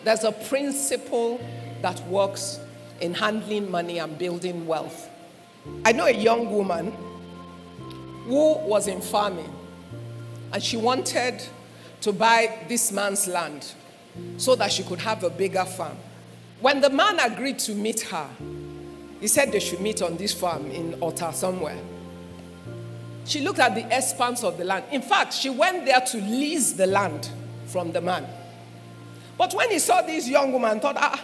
There's a principle that works in handling money and building wealth. I know a young woman who was in farming, and she wanted to buy this man's land so that she could have a bigger farm. When the man agreed to meet her, he said they should meet on this farm in Otta somewhere. She looked at the expanse of the land. In fact, she went there to lease the land from the man. But when he saw this young woman, thought,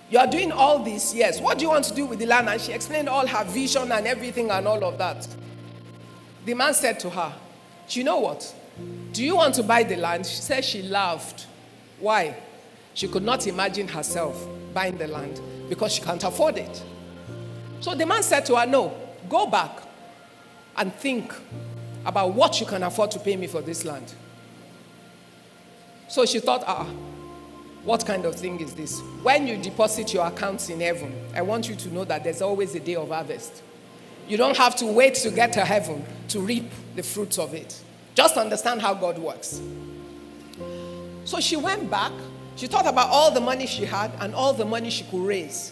you are doing all this, yes. What do you want to do with the land? And she explained all her vision and everything and all of that. The man said to her, do you know what? Do you want to buy the land? She said she laughed. Why? She could not imagine herself buying the land because she can't afford it. So the man said to her, no, go back and think about what you can afford to pay me for this land. So she thought, what kind of thing is this? When you deposit your accounts in heaven, I want you to know that there's always a day of harvest. You don't have to wait to get to heaven to reap the fruits of it. Just understand how God works. So she went back. She thought about all the money she had and all the money she could raise.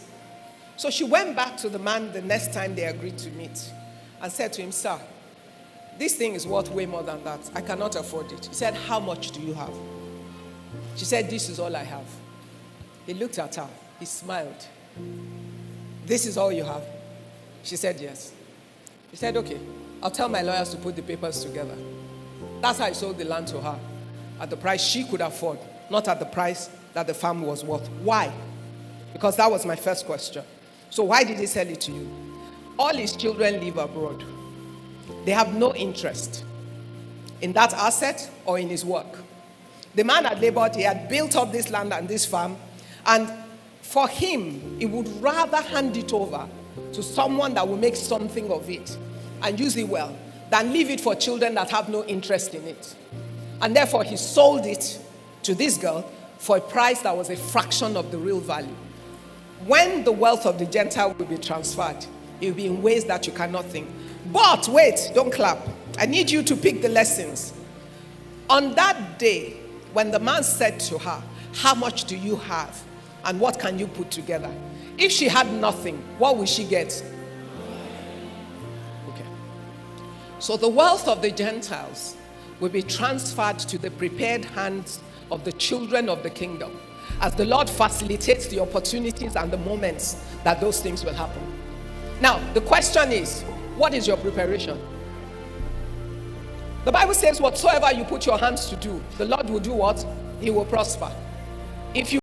So she went back to the man the next time they agreed to meet and said to him, sir, this thing is worth way more than that. I cannot afford it. He said, how much do you have? She said, this is all I have. He looked at her. He smiled. This is all you have? She said, yes. He said, okay, I'll tell my lawyers to put the papers together. That's how I sold the land to her, at the price she could afford, not at the price that the farm was worth. Why? Because that was my first question. So why did he sell it to you? All his children live abroad. They have no interest in that asset or in his work. The man had labored, he had built up this land and this farm, and for him, he would rather hand it over to someone that will make something of it and use it well than leave it for children that have no interest in it. And therefore, he sold it to this girl for a price that was a fraction of the real value. When the wealth of the Gentile will be transferred, it will be in ways that you cannot think. But wait, don't clap. I need you to pick the lessons. On that day, when the man said to her, how much do you have and what can you put together? If she had nothing, what will she get? Okay. So the wealth of the Gentiles will be transferred to the prepared hands of the children of the kingdom as the Lord facilitates the opportunities and the moments that those things will happen. Now, the question is, what is your preparation? The Bible says, whatsoever you put your hands to do, the Lord will do what? He will prosper. If you